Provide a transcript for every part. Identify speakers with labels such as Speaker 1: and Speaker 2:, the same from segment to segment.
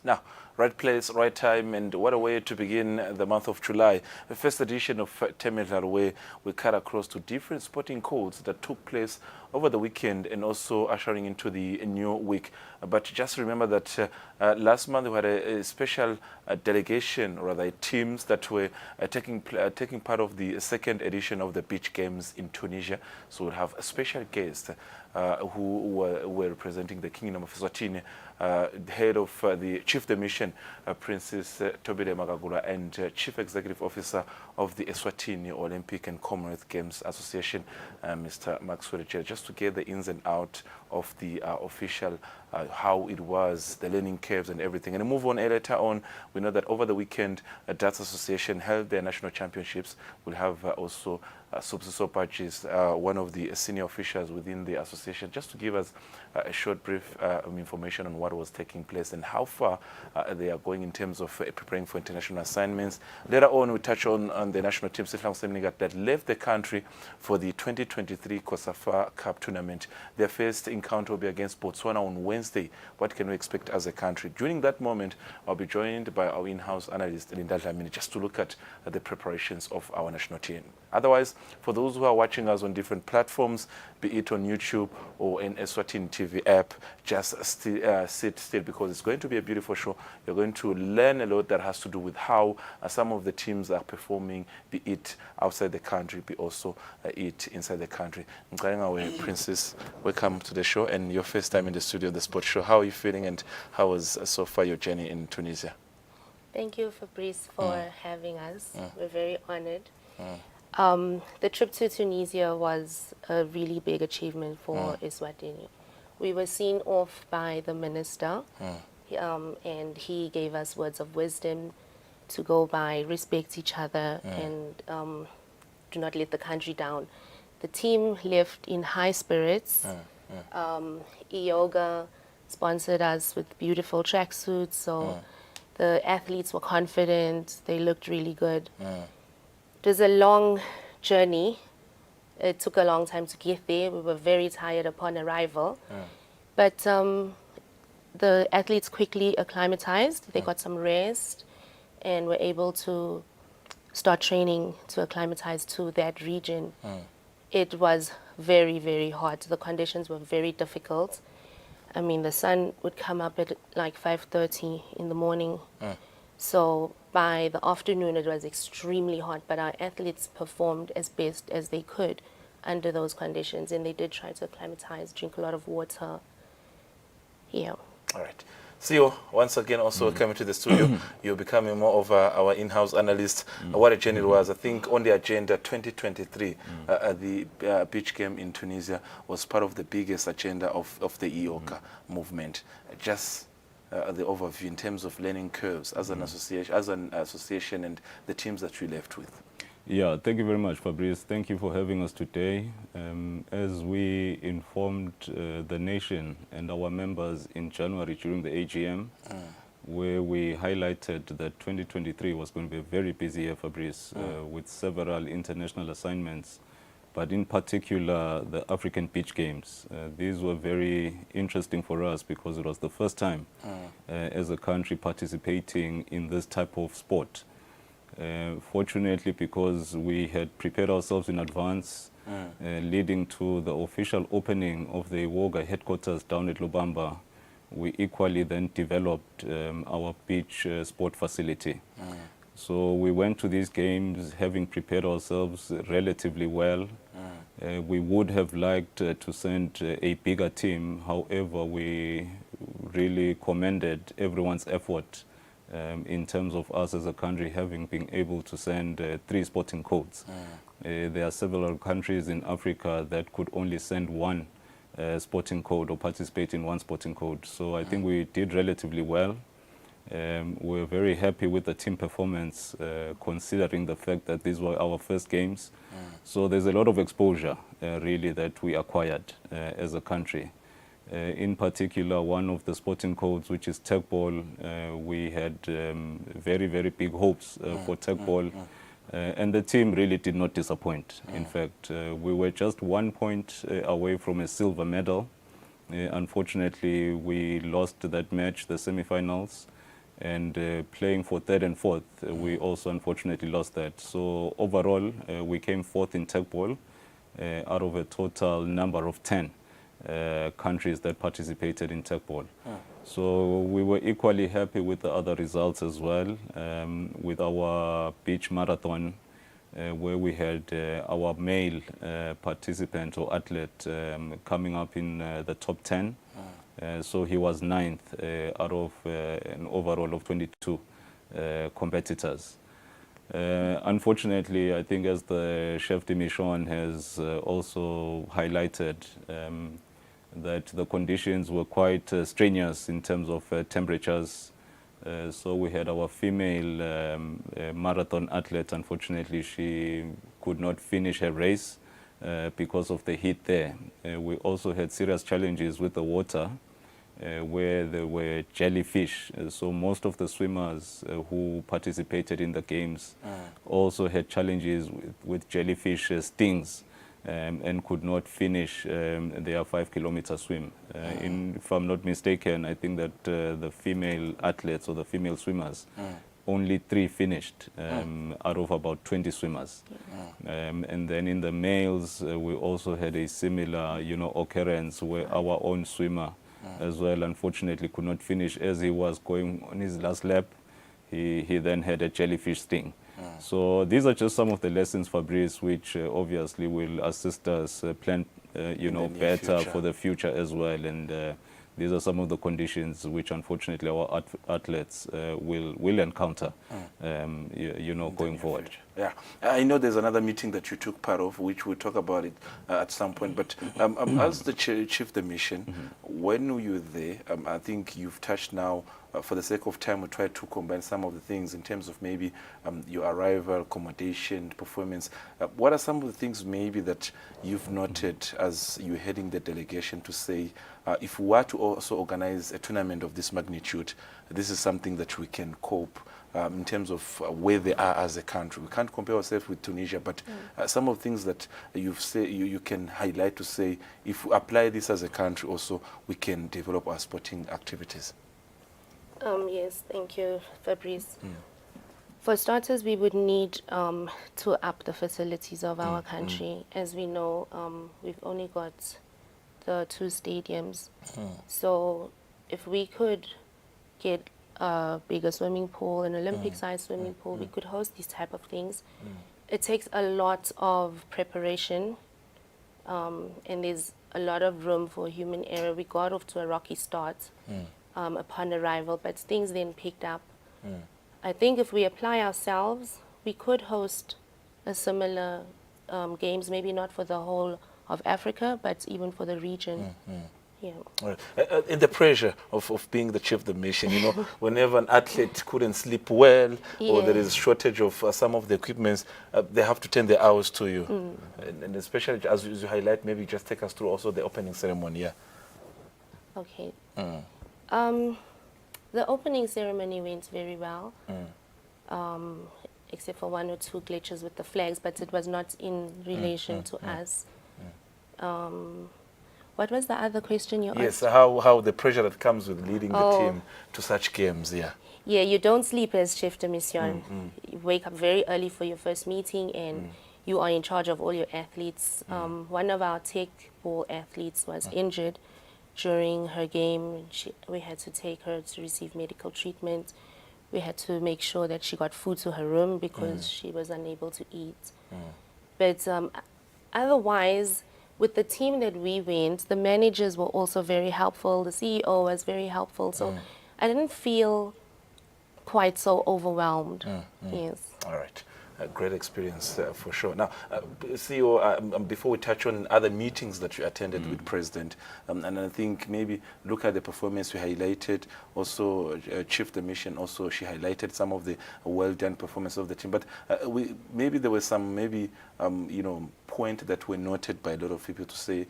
Speaker 1: Now, right place, right time, and what a way to begin the month of July. The first edition of Temidlalo, where we cut across to different sporting codes that took place over the weekend and also ushering into the new week. But just remember that last month we had a special delegation, or rather teams that were taking part of the second edition of the beach games in Tunisia. So we'll have a special guest who were representing the Kingdom of Eswatini, head of the Chief de Mission, Princess Tobile Magagula, and Chief Executive Officer of the Eswatini Olympic and Commonwealth Games Association, Mr. Maxwell J, just to get the ins and out of the official, how it was, the learning curves and everything. And move on later on, we know that over the weekend, Darts Association held their national championships. We'll have also Subsiso Pachis, one of the senior officials within the association, just to give us a short brief information on what was taking place and how far they are going in terms of preparing for international assignments. Later on, we touch on the national team that left the country for the 2023 COSAFA Cup tournament. Their first encounter will be against Botswana on Wednesday. What can we expect as a country? During that moment, I'll be joined by our in-house analyst, Linda Dlamini, just to look at the preparations of our national team. Otherwise, for those who are watching us on different platforms, be it on YouTube or in Eswatini TV app, just sit still, because it's going to be a beautiful show. You're going to learn a lot that has to do with how some of the teams are performing, be it outside the country, be also it inside the country. Princess, welcome to the show and your first time in the studio of the Sports Show. How are you feeling, and how was so far your journey in Tunisia?
Speaker 2: Thank you, Fabrice, for having us. We're very honored. The trip to Tunisia was a really big achievement for Eswatini. We were seen off by the minister, and he gave us words of wisdom to go by, respect each other, and do not let the country down. The team left in high spirits. Yoga sponsored us with beautiful tracksuits, so the athletes were confident. They looked really good. It was a long journey. It took a long time to get there. We were very tired upon arrival. But the athletes quickly acclimatized. They got some rest and were able to start training to acclimatize to that region. It was very, very hot. The conditions were very difficult. I mean, the sun would come up at like 5:30 in the morning. So by the afternoon, it was extremely hot, but our athletes performed as best as they could under those conditions, and they did try to acclimatize, drink a lot of water. Yeah. All
Speaker 1: right. CEO, once again, also coming to the studio, you're becoming more of our in-house analyst. What a journey it was. I think on the agenda 2023, the beach game in Tunisia was part of the biggest agenda of the EOCA movement. Just the overview in terms of learning curves as an association, and the teams that we left with.
Speaker 3: Yeah, thank you very much, Fabrice. Thank you for having us today. As we informed the nation and our members in January during the AGM, where we highlighted that 2023 was going to be a very busy year, Fabrice, with several international assignments, but in particular the African Beach Games. These were very interesting for us because it was the first time as a country participating in this type of sport. Fortunately, because we had prepared ourselves in advance, leading to the official opening of the WOGA headquarters down at Lubamba, we equally then developed our beach sport facility. So we went to these games having prepared ourselves relatively well. We would have liked to send a bigger team. However, we really commended everyone's effort in terms of us as a country having been able to send 3 sporting codes. There are several countries in Africa that could only send 1 sporting code or participate in 1 sporting code. So I think we did relatively well. We're very happy with the team performance, considering the fact that these were our first games. So there's a lot of exposure, really, that we acquired as a country. In particular, one of the sporting codes, which is tag ball, we had very, very big hopes for tag ball. And the team really did not disappoint. In fact, we were just 1 point away from a silver medal. Unfortunately, we lost that match, the semifinals. and playing for third and fourth, we also unfortunately lost that. So overall, we came fourth in tag ball out of a total number of 10 countries that participated in tag ball. So we were equally happy with the other results as well, with our beach marathon, where we had our male participant or athlete coming up in the top 10. So he was 9th out of an overall of 22 competitors. Unfortunately, I think as the chef de mission has also highlighted, that the conditions were quite strenuous in terms of temperatures. So we had our female marathon athlete. Unfortunately, she could not finish her race because of the heat there. We also had serious challenges with the water, where there were jellyfish. So most of the swimmers who participated in the games also had challenges with jellyfish stings. And could not finish their 5-kilometer swim. If I'm not mistaken, I think that the female athletes or the female swimmers, only 3 finished out of about 20 swimmers. And then in the males, we also had a similar, occurrence where our own swimmer as well, unfortunately, could not finish as he was going on his last lap. He then had a jellyfish sting. So these are just some of the lessons, Fabrice, which obviously will assist us plan, better
Speaker 1: future.
Speaker 3: for the future as well. And these are some of the conditions which, unfortunately, our athletes will encounter, going forward.
Speaker 1: Future. Yeah, I know there's another meeting that you took part of, which we'll talk about it at some point. But as the chief the mission, when you were there, I think you've touched now. For the sake of time, we'll try to combine some of the things in terms of maybe your arrival, accommodation, performance. What are some of the things maybe that you've noted as you're heading the delegation to say, if we were to also organize a tournament of this magnitude, this is something that we can cope in terms of where they are as a country. We can't compare ourselves with Tunisia, but some of the things that you can highlight to say, if we apply this as a country also, we can develop our sporting activities.
Speaker 2: Yes, thank you, Fabrice. For starters, we would need to up the facilities of our country. As we know, we've only got the 2 stadiums. So if we could get a bigger swimming pool, an Olympic-sized swimming pool, we could host these type of things. It takes a lot of preparation, and there's a lot of room for human error. We got off to a rocky start upon arrival, but things then picked up. I think if we apply ourselves, we could host a similar games, maybe not for the whole of Africa, but even for the region. Yeah.
Speaker 1: Right. In the pressure of being the chief of the mission, whenever an athlete couldn't sleep well, or there is shortage of some of the equipments, they have to turn their hours to you. And especially as you highlight, maybe just take us through also the opening ceremony. Yeah.
Speaker 2: Okay. The opening ceremony went very well, except for 1 or 2 glitches with the flags, but it was not in relation to us. What was the other question you asked?
Speaker 1: Yes, how the pressure that comes with leading the team to such games, yeah.
Speaker 2: Yeah, you don't sleep as chef de mission. You wake up very early for your first meeting, and you are in charge of all your athletes. One of our tech ball athletes was injured during her game. We had to take her to receive medical treatment. We had to make sure that she got food to her room because she was unable to eat. But otherwise, with the team that we went, the managers were also very helpful. The CEO was very helpful. So I didn't feel quite so overwhelmed. Yes.
Speaker 1: All right. A great experience for sure. Now, CEO, before we touch on other meetings that you attended with President, and I think maybe look at the performance you highlighted, also Chief the Mission, also she highlighted some of the well-done performance of the team. But maybe there were some point that were noted by a lot of people to say,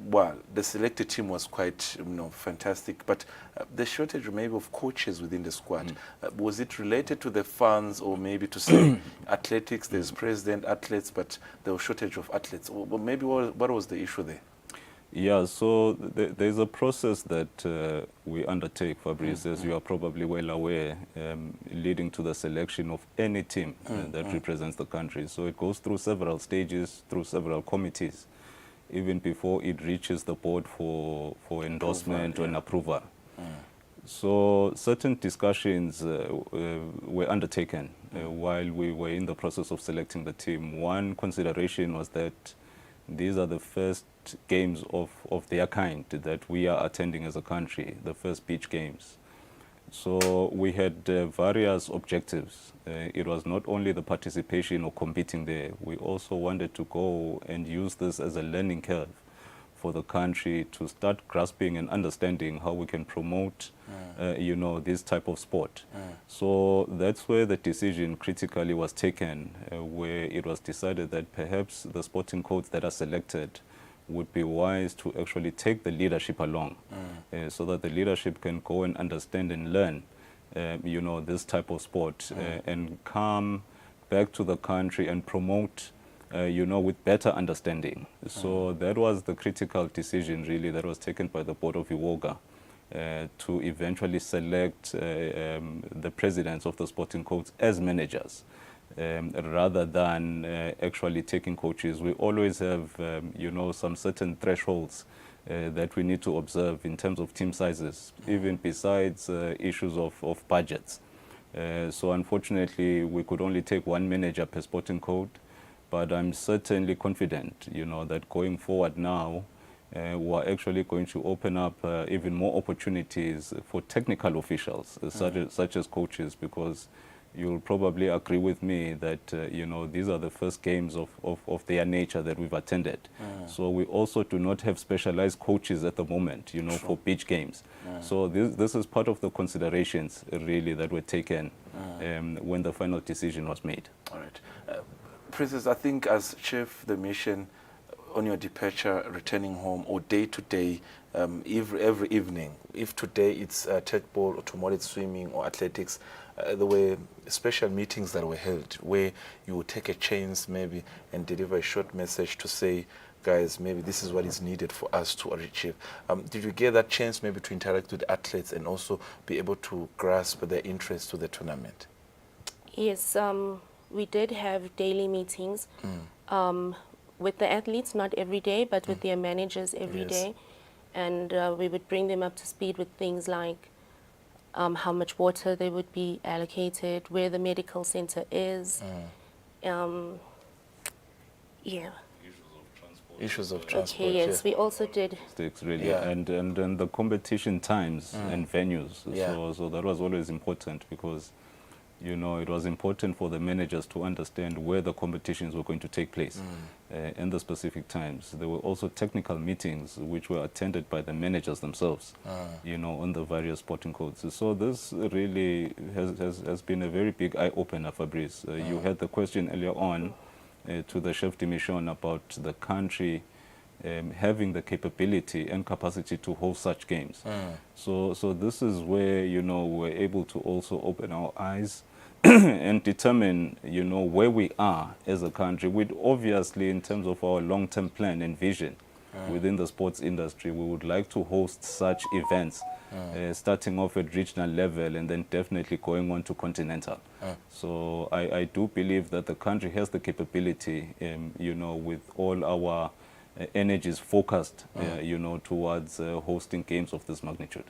Speaker 1: well, the selected team was quite fantastic, but the shortage maybe of coaches within the squad, was it related to the funds, or maybe to say athletics, there's president athletes, but there was shortage of athletes, or maybe what was the issue there?
Speaker 3: Yeah, so there's a process that we undertake, Fabrice, as you are probably well aware, leading to the selection of any team that represents the country. So it goes through several stages, through several committees, even before it reaches the board for endorsement or an approval. So certain discussions were undertaken while we were in the process of selecting the team. One consideration was that these are the first games of their kind that we are attending as a country, the first beach games. So we had various objectives. It was not only the participation or competing there. We also wanted to go and use this as a learning curve for the country to start grasping and understanding how we can promote, you know, this type of sport. So that's where the decision critically was taken, where it was decided that perhaps the sporting codes that are selected would be wise to actually take the leadership along, so that the leadership can go and understand and learn, you know, this type of sport, and come back to the country and promote, you know, with better understanding. So that was the critical decision, really, that was taken by the board of Iwoga to eventually select the presidents of the sporting codes as managers. Rather than actually taking coaches. We always have, you know, some certain thresholds that we need to observe in terms of team sizes, even besides issues of budgets. So unfortunately, we could only take one manager per sporting code, but I'm certainly confident, you know, that going forward now, we're actually going to open up even more opportunities for technical officials, such as coaches, because you'll probably agree with me that, you know, these are the first games of their nature that we've attended. So we also do not have specialized coaches at the moment, you know, for beach games. So this is part of the considerations, really, that were taken when the final decision was made.
Speaker 1: All right. Princess, I think as chief, the mission on your departure, returning home, or day to day, every evening, if today it's tech-ball or tomorrow it's swimming or athletics, there were special meetings that were held where you would take a chance maybe and deliver a short message to say, guys, maybe this is what is needed for us to achieve. Did you get that chance maybe to interact with athletes and also be able to grasp their interest to the tournament?
Speaker 2: Yes, we did have daily meetings with the athletes, not every day, but with their managers every day. And we would bring them up to speed with things like how much water they would be allocated, where the medical center is.
Speaker 1: Issues of transport.
Speaker 2: Okay, yes, we also did.
Speaker 3: Really, and the competition times and venues. So that was always important, because, you know, it was important for the managers to understand where the competitions were going to take place and the specific times. There were also technical meetings which were attended by the managers themselves, you know, on the various sporting codes. So this really has been a very big eye-opener, Fabrice. You had the question earlier on to the chef de mission about the country having the capability and capacity to host such games. So this is where, you know, we're able to also open our eyes and determine, you know, where we are as a country, with obviously in terms of our long-term plan and vision within the sports industry. We would like to host such events, starting off at regional level and then definitely going on to continental. So I do believe that the country has the capability, you know, with all our energies focused, you know, towards hosting games of this magnitude.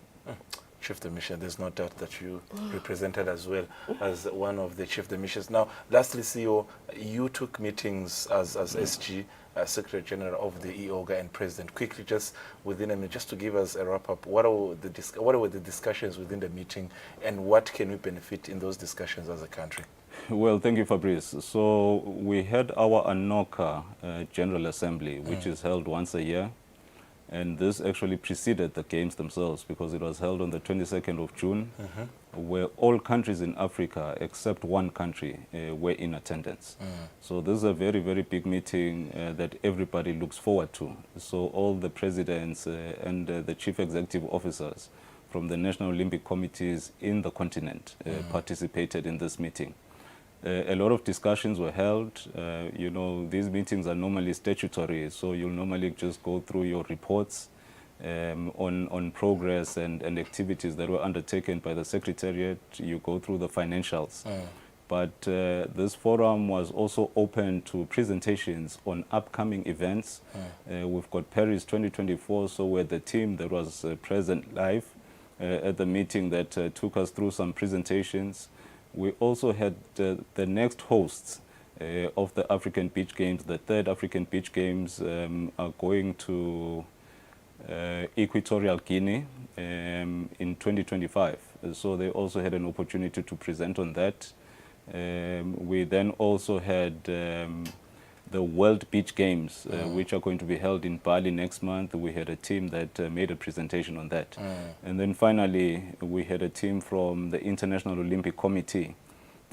Speaker 1: Chief de Mission, there's no doubt that you represented as well as one of the Chief de Missions. Now, lastly, CEO, you took meetings as SG, Secretary General of the IOGA, and President. Quickly, just within a minute, just to give us a wrap-up, what were the discussions within the meeting, and what can we benefit in those discussions as a country?
Speaker 3: Well, thank you, Fabrice. So we had our ANOCA General Assembly, which is held once a year. And this actually preceded the games themselves, because it was held on the 22nd of June, where all countries in Africa, except one country, were in attendance. So this is a very, very big meeting that everybody looks forward to. So all the presidents and the chief executive officers from the National Olympic Committees in the continent participated in this meeting. A lot of discussions were held. You know, these meetings are normally statutory, so you'll normally just go through your reports on progress and activities that were undertaken by the Secretariat. You go through the financials. But this forum was also open to presentations on upcoming events. We've got Paris 2024, so we're the team that was present live at the meeting that took us through some presentations. We also had the next hosts of the African Beach Games. The third African Beach Games are going to Equatorial Guinea in 2025. So they also had an opportunity to present on that. We then also had the World Beach Games, which are going to be held in Bali next month. We had a team that made a presentation on that. And then finally, we had a team from the International Olympic Committee.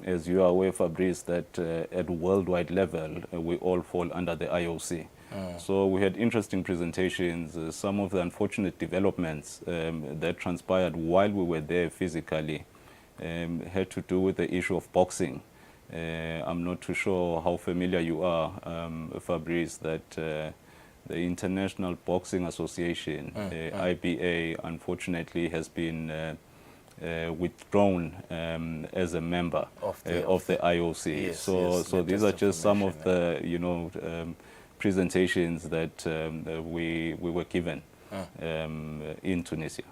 Speaker 3: As you are aware, Fabrice, that at worldwide level, we all fall under the IOC. So we had interesting presentations. Some of the unfortunate developments that transpired while we were there physically had to do with the issue of boxing. I'm not too sure how familiar you are, Fabrice, that the International Boxing Association, IBA, unfortunately has been withdrawn as a member of the IOC.
Speaker 1: Yes,
Speaker 3: so these are just some of the presentations that we were given in Tunisia.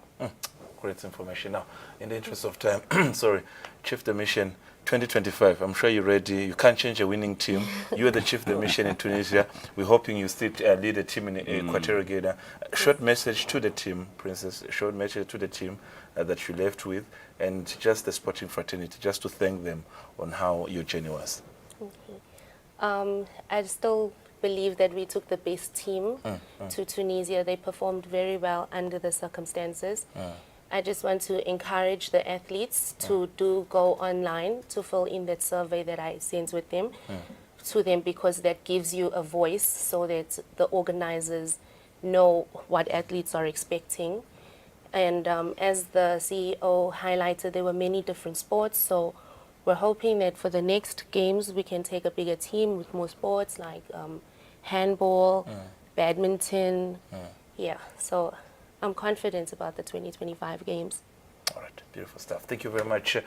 Speaker 1: Great information. Now, in the interest of time, sorry, Chief the Mission 2025, I'm sure you're ready. You can't change a winning team. You're the Chief the Mission in Tunisia. We're hoping you still lead the team in Equatorial Guinea. Short message to the team, Princess, short message to the team that you left with, and just the sporting fraternity, just to thank them on how your journey was.
Speaker 2: Okay. I still believe that we took the best team to Tunisia. They performed very well under the circumstances. I just want to encourage the athletes to go online to fill in that survey that I sent with them to them, because that gives you a voice so that the organizers know what athletes are expecting. And as the CEO highlighted, there were many different sports, so we're hoping that for the next games we can take a bigger team with more sports like handball, badminton. Yeah, so I'm confident about the 2025 games.
Speaker 1: All right, beautiful stuff. Thank you very much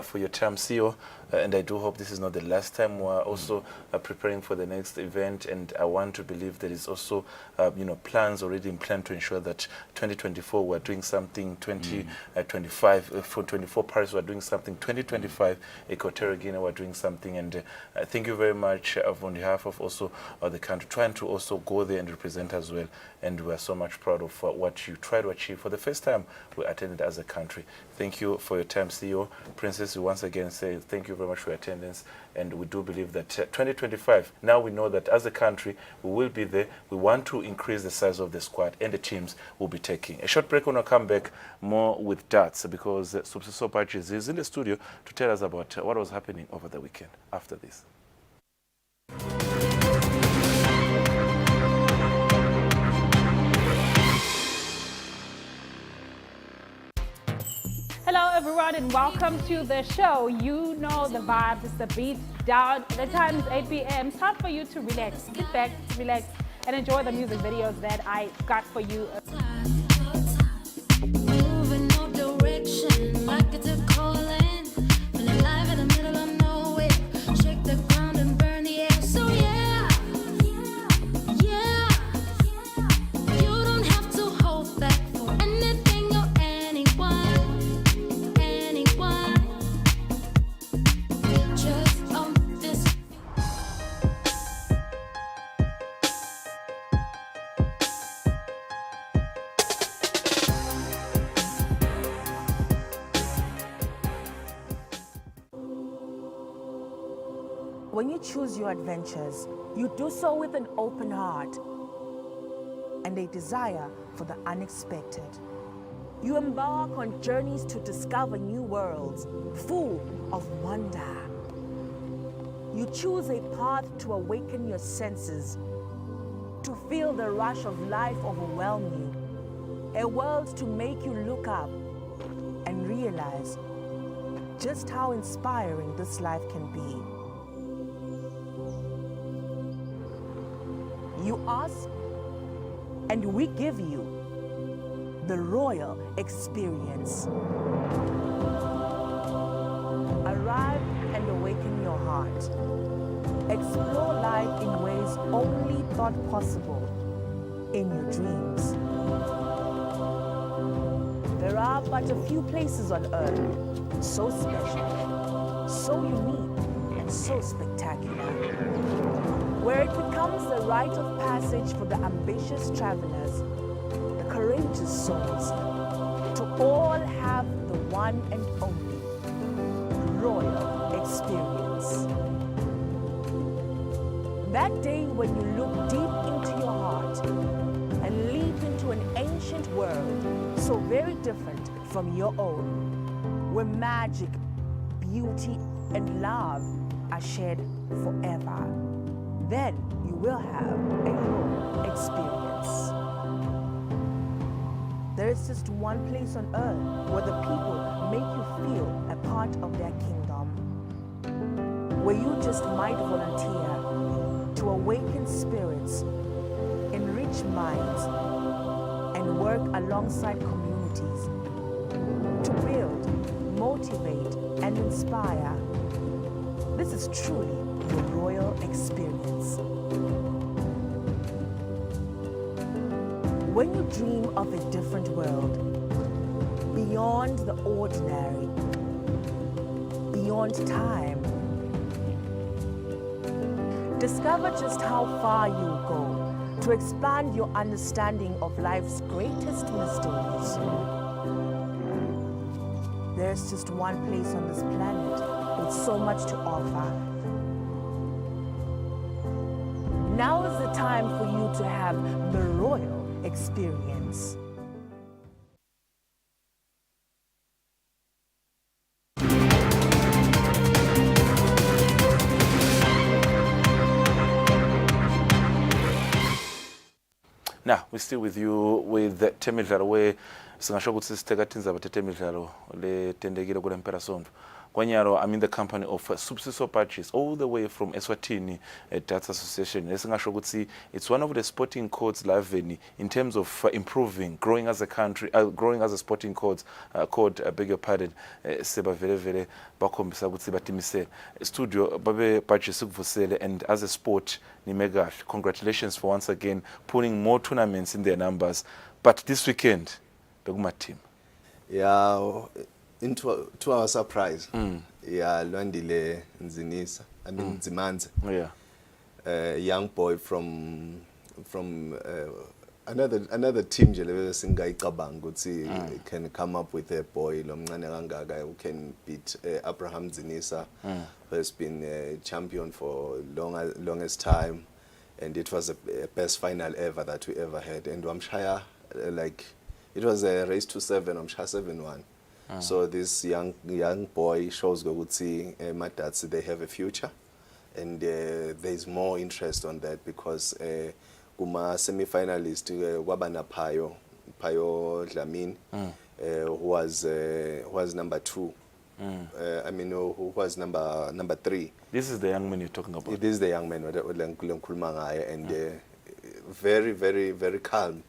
Speaker 1: for your time, CEO. And I do hope this is not the last time. We're also preparing for the next event, and I want to believe there is also, plans already in plan to ensure that 2024 we're doing something, 2025 for 24 Paris we're doing something, 2025 Equatorial Guinea we're doing something. And thank you very much on behalf of also the country, trying to also go there and represent as well. And we are so much proud of what you tried to achieve for the first time we attended as a country. Thank you for your time, CEO. Princess, we once again say thank you very much for your attendance, and we do believe that 2025, now we know that as a country, we will be there. We want to increase the size of the squad, and the teams will be taking a short break. When I come back, more with darts, because Subsiso Patches is in the studio to tell us about what was happening over the weekend after this.
Speaker 4: Hello everyone and welcome to the show. You know the vibes, it's the beat down. The time is 8 p.m. It's time for you to relax, sit back, relax, and enjoy the music videos that I got for you.
Speaker 5: Moving no direction, like it's a calling. Feel alive in the middle of nowhere. Shake the ground and burn the air. So yeah, you don't have to hold back for anything or anyone. Just on this.
Speaker 6: When you choose your adventures, you do so with an open heart and a desire for the unexpected. You embark on journeys to discover new worlds, full of wonder. You choose a path to awaken your senses, to feel the rush of life overwhelm you, a world to make you look up and realize just how inspiring this life can be. You ask, and we give you the royal experience. Arrive and awaken your heart. Explore life in ways only thought possible in your dreams. There are but a few places on earth so special, so unique, and so spectacular, where it becomes the rite of passage for the ambitious travelers, the courageous souls, to all have the one and only royal experience. That day when you look deep into your heart and leap into an ancient world so very different from your own, where magic, beauty, and love are shared forever, then you will have a royal experience. There is just one place on earth where the people make you feel a part of their kingdom, where you just might volunteer to awaken spirits, enrich minds, and work alongside communities to build, motivate, and inspire. This is truly the royal experience. When you dream of a different world, beyond the ordinary, beyond time, discover just how far you go to expand your understanding of life's greatest mysteries. There's just one place on this planet with so much to offer. Now is the time for you to have the royal experience.
Speaker 1: Now, we're still with you with Temidlalo, where singasho ukuthi sitheka tindzaba teTemidlalo le tendekile kule mpelasonto. Kwanyalo, I'm in the company of Subsiso Patches, all the way from Eswatini Data Association. Singasho ukuthi it's one of the sporting codes live in terms of improving, growing as a country, growing as a sporting code, beg your pardon, seba vele vele bakhombisa ukuthi batimisele. Studio babe Patches ukuvusele, and as a sport ni mega. Congratulations for once again putting more tournaments in their numbers. But this weekend, Beguma team.
Speaker 7: Yeah, to our surprise, yeah, Lwandile Nzinisa, I mean Zimanze,
Speaker 1: yeah,
Speaker 7: young boy from another team can come up with a boy who can beat Abraham Zinisa, who has been a champion for longest time, and it was the best final ever that we ever had. And Wamshaya, it was a race to 7, Wamshaya 7-1. So this young boy shows Gogutsi Matats they have a future, and there is more interest on that because Kuma semi-finalist Wabana Payo Dlamini, who was number 2. Who was number 3.
Speaker 1: This is the young man you're talking about.
Speaker 7: This is the young man, and very, very, very calm.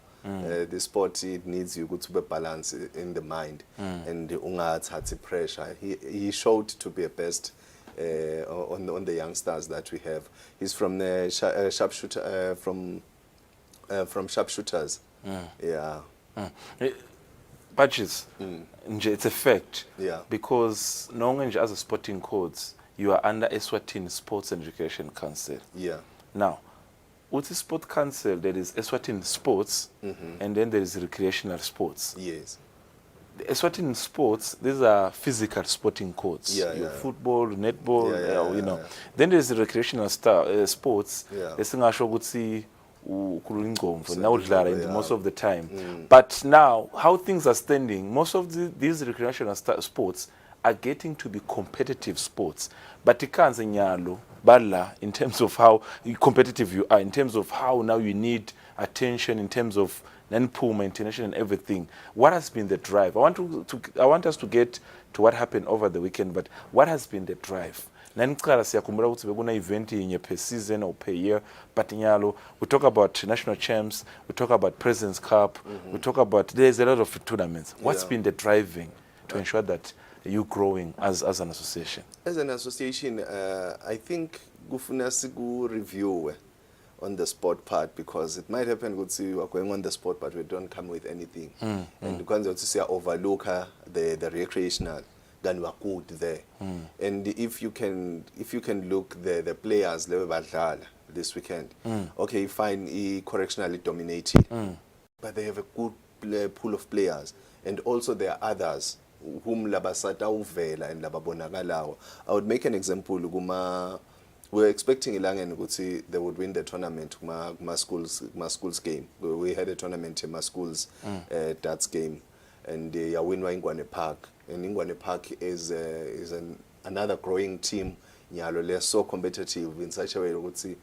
Speaker 7: The sport, it needs you to be balanced in the mind, and ungathatha pressure. He showed to be a best on the youngsters that we have. He's from the sharpshooter from sharpshooters. Yeah.
Speaker 1: Patches, it's a fact.
Speaker 7: Yeah.
Speaker 1: Because no as a sporting codes, you are under Eswatini Sports and Education Council.
Speaker 7: Yeah.
Speaker 1: Now, with the sport council, there is Eswatini Sports, and then there is recreational sports.
Speaker 7: Yes.
Speaker 1: The Eswatini Sports, these are physical sporting codes.
Speaker 7: Yeah,
Speaker 1: Your football, netball, you know.
Speaker 7: Yeah.
Speaker 1: Then there is the recreational sports.
Speaker 7: Yeah.
Speaker 1: Most of the time. But now, how things are standing, most of these recreational sports are getting to be competitive sports. But in terms of how competitive you are, in terms of how now you need attention, in terms of pool maintenance and everything. What has been the drive? I want us to get to what happened over the weekend, but what has been the drive nanicala siyakhumbula ukuthi bekuna event inye per season or per year, but nyalo we talk about national champs, we talk about President's Cup, we talk about, there's a lot of tournaments. What's been the driving to ensure that you growing as an association?
Speaker 7: As an association, I think kufuna siku review on the sport part, because it might happen we are going on the sport but we don't come with anything. And because we overlook the recreational, then we are good there. And if you can look the players level badlala this weekend, okay, fine, correctionally dominated, but they have a good pool of players, and also there are others whom labasata uvela and lababonakalawo. I would make an example. We're expecting Ilangen ukuthi they would win the tournament ma schools game. We had a tournament in ma schools darts game, and they win Ingwane Park. And Ingwane Park is another growing team. Nyalo, they're so competitive in such a way ukuthi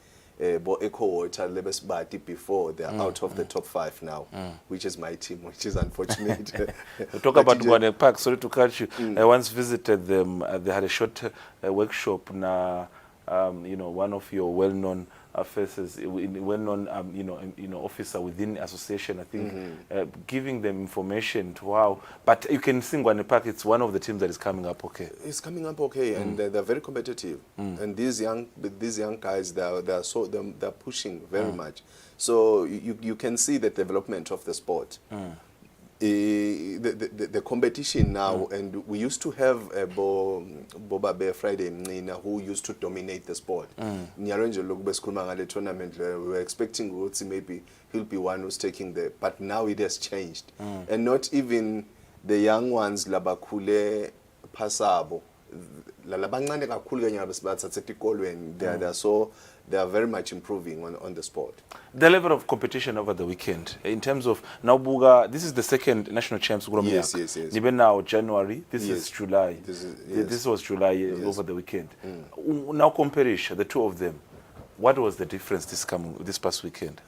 Speaker 7: bo Echo Water lebesibati before they're out of the top 5 now, which is my team, which is unfortunate.
Speaker 1: We talk about Ingwane Park. Sorry to cut you. I once visited them. They had a short workshop na. One of your well-known faces, well-known, officer within the association, I think, giving them information to how. But you can see Ngwane Park, it's one of the teams that is coming up okay.
Speaker 7: It's coming up okay, and they're very competitive. And these young guys, they're pushing very much. So you can see the development of the sport. The competition now, and we used to have Boba Bear Friday Mnina, who used to dominate the sport. Tournament, we were expecting maybe he'll be one who's taking but now it has changed. And not even the young ones, Labakule Pasabo, they are very much improving on the sport.
Speaker 1: The level of competition over the weekend, in terms of Naubuga, this is the second national champs.
Speaker 7: Yes.
Speaker 1: Even now January, this is July.
Speaker 7: Yes.
Speaker 1: This was July over the weekend. Now compare the two of them. What was the difference this past weekend?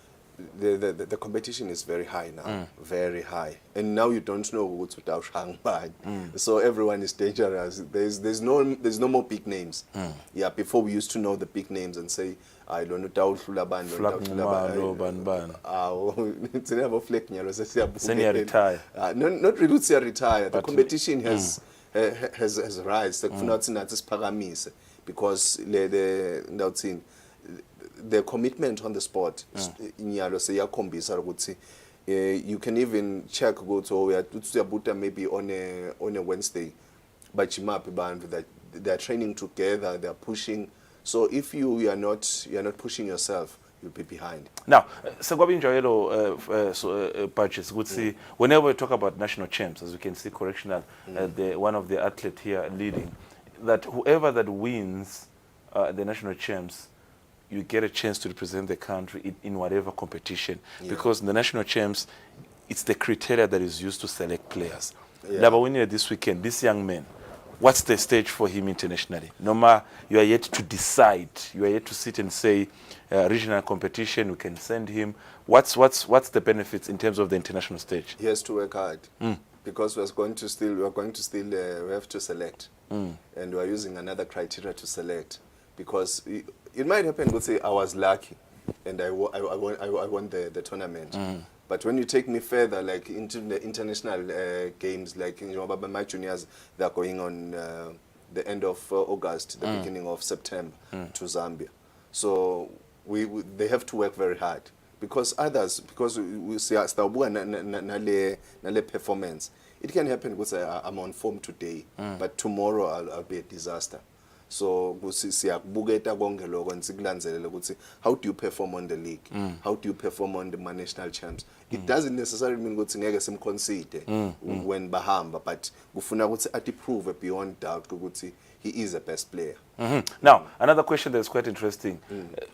Speaker 7: The competition is very high now, very high, and now you don't know what's without Shanghai. So everyone is dangerous. There's no more big names. Yeah, before we used to know the big names and say, I don't know, Daud Fulaban,
Speaker 1: retire.
Speaker 7: Not really to retire. The competition has risen. Because the commitment on the sport, you can even check go to maybe on a Wednesday, but that they're training together, they're pushing. So if you are not pushing yourself, you'll be behind.
Speaker 1: Now, Sagwabi Njoelo Patches would see whenever we talk about national champs, as we can see, correctional, one of the athletes here leading, that whoever that wins the national champs, you get a chance to represent the country in whatever competition. Because in the national champs, it's the criteria that is used to select players. Laba winning this weekend, this young man, what's the stage for him internationally? Noma, you are yet to decide. You are yet to sit and say, regional competition, we can send him. What's the benefits in terms of the international stage?
Speaker 7: He has to work hard. Because we have to select. And we are using another criteria to select. Because it might happen, let's say I was lucky and I won the tournament. But when you take me further, like into the international games, like my juniors, they're going on the end of August, the beginning of September to Zambia. So they have to work very hard. Because we see performance. It can happen because I'm on form today, but tomorrow I'll be a disaster. So how do you perform on the league? How do you perform on the national champs? It doesn't necessarily mean that you concede when bahamba, but ati prove beyond doubt that he is the best player.
Speaker 1: Now, another question that is quite interesting.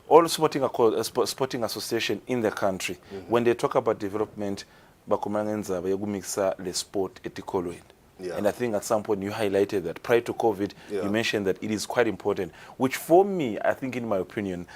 Speaker 1: All sporting association in the country, when they talk about development, bakumangenza bayagumixa le sport etikolweni. And I think at some point you highlighted that prior to COVID, you mentioned that it is quite important, which for me, I think in my opinion,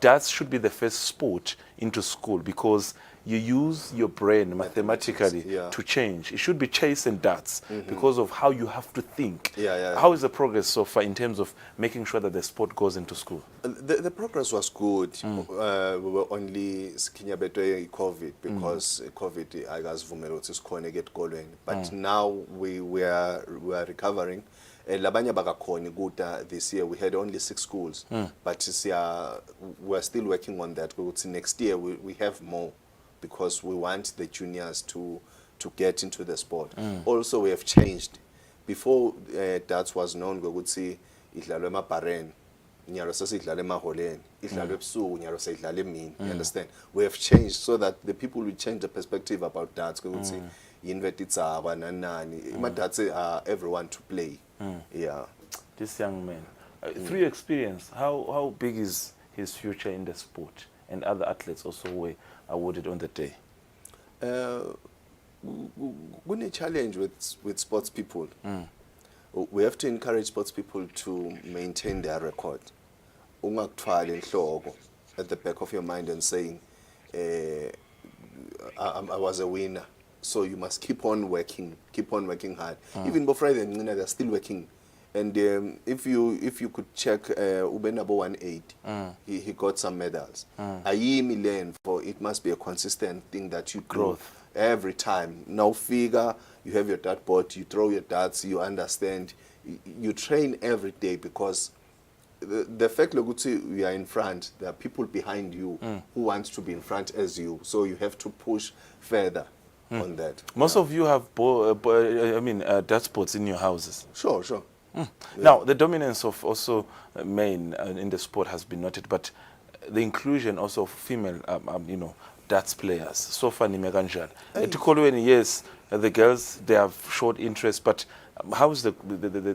Speaker 1: darts should be the first sport into school, because you use your brain mathematically
Speaker 7: yeah.
Speaker 1: to change. It should be chase and darts because of how you have to think.
Speaker 7: Yeah.
Speaker 1: How is the progress so far in terms of making sure that the sport goes into school?
Speaker 7: The progress was good. We were only sikinyabetwe COVID because COVID akasivumela ukuthi sikhone ke esikolweni. But now we are recovering. Labanye bakakhona kuta this year we had only 6 schools. But we are still working on that. Next year we have more because we want the juniors to get into the sport. Also we have changed. Before that was known ukuthi idlalwe emabhareni. Nyalo sesidlala emaholeni idlalwe ebusuku nyalo seyidlala emini. You understand? We have changed so that the people will change the perspective about that ukuthi yinvetitsaba nanani darts are everyone to play. Yeah.
Speaker 1: This young man, through your experience, how big is his future in the sport, and other athletes also were awarded on the day?
Speaker 7: When a challenge with sports people, we have to encourage sports people to maintain their record. Ungakuthwali enhloko at the back of your mind and saying, I was a winner. So you must keep on working hard. Even before Friday, they're still working. And if you could check, Ube number 180, he got some medals. Ayimi learn for it must be a consistent thing that you grow every time. Now figure you have your dartboard, you throw your darts, you understand, you train every day because the fact that you are in front, there are people behind you who want to be in front as you. So you have to push further. On that.
Speaker 1: Most of you have dart boards in your houses.
Speaker 7: Sure.
Speaker 1: Yeah. Now, the dominance of also men in the sport has been noted, but the inclusion also of female, darts players. So far, Nimeganjan. Yes, the girls, they have showed interest, but how is the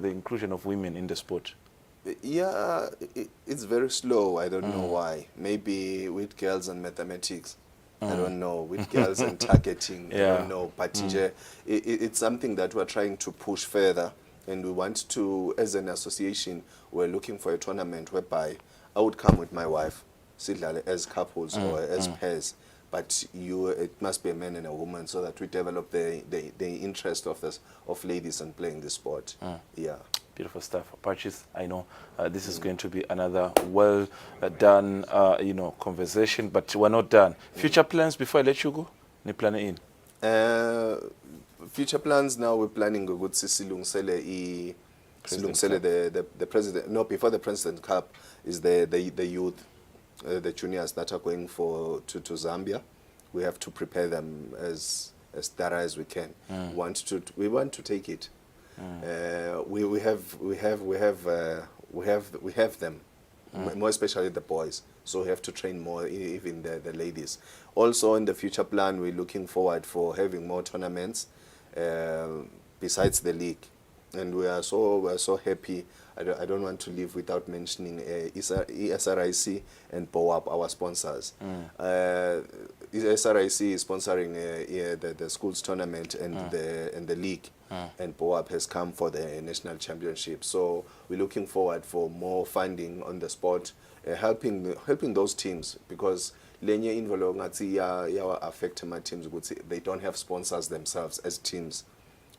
Speaker 1: inclusion of women in the sport?
Speaker 7: Yeah, it's very slow. I don't know why. Maybe with girls and mathematics. I don't know, with girls and targeting, I don't know, but it's something that we're trying to push further, and we want to, as an association, we're looking for a tournament whereby I would come with my wife, sidlale as couples or as pairs, but it must be a man and a woman so that we develop the interest of ladies in playing the sport. Yeah.
Speaker 1: Beautiful stuff. Patches, I know this is going to be another well done, conversation, but we're not done. Future plans before I let you go? Ni plan in?
Speaker 7: Future plans now we're planning silungsele the president. No, before the President Cup is the youth, the juniors that are going to Zambia. We have to prepare them as thorough as we can. We want to take it. We have them, more especially the boys. So we have to train more, even the ladies. Also, in the future plan, we're looking forward for having more tournaments besides the league, and we are so happy. I don't want to leave without mentioning ESRIC and BOAP, our sponsors. ESRIC is sponsoring the schools tournament and the league, and BOAP has come for the national championship. So we're looking forward for more funding on the sport, helping those teams, because lenye involo ngathi ya affect my teams ukuthi they don't have sponsors themselves as teams.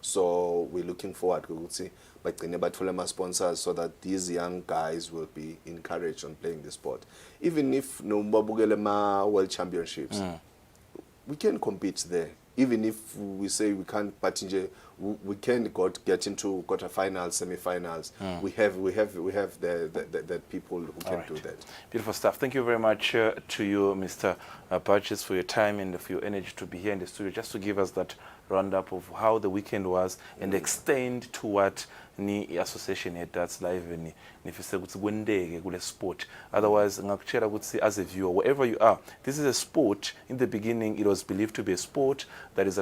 Speaker 7: So we're looking forward ukuthi bagcine bathola ama sponsors so that these young guys will be encouraged on playing the sport. Even if no babukele ma world championships, we can compete there. Even if we say we can't, but we can get into quarterfinals, semi-finals. We have the people who can do that.
Speaker 1: Beautiful stuff. Thank you very much to you, Mr. Burgess, for your time and for your energy to be here in the studio, just to give us that roundup of how the weekend was and extend to what ni association had that's live ni nifise ukuthi kwendeke kule sport. Otherwise ngakutshela ukuthi as a viewer, wherever you are, this is a sport. In the beginning it was believed to be a sport that is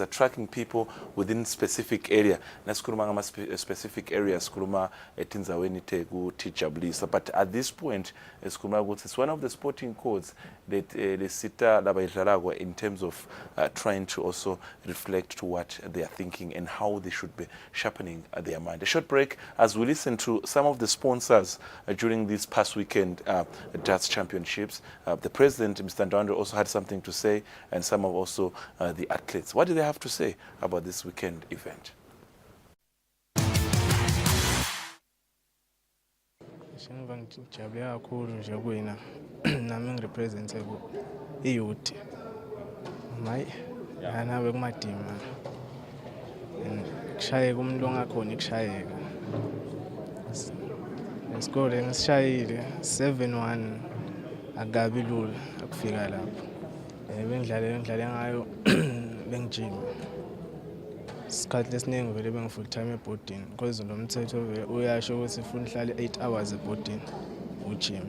Speaker 1: attracting people within specific area. Nasikhuluma ngama specific areas, sikhuluma etinzaweni tegu tijabulisa, but at this point sikhuluma ukuthi it's one of the sporting codes that lesita labayidlalako in terms of trying to also reflect to what they are thinking and how they should be sharpening their mind. A short break as we listen to some of the sponsors during this past weekend darts championships. The president, Mr. Ndwandwe, also had something to say, and some of also the athletes. What do they have to say about this weekend event?
Speaker 8: Njengoba ngijabule kakhulu nje kuwina nami ngirepresente iyouth mayi anabe kumadima kushayeka umuntu ongakhona ukushayeka isikole ngisishayile 7-1 akabi lula akufika lapho bengidlale ngayo bengijima isikhathi lesiningi vele bengi full time ebhodini because lo mthetho vele uyasho ukuthi ufuna uhlale 8 hours ebhodini ujim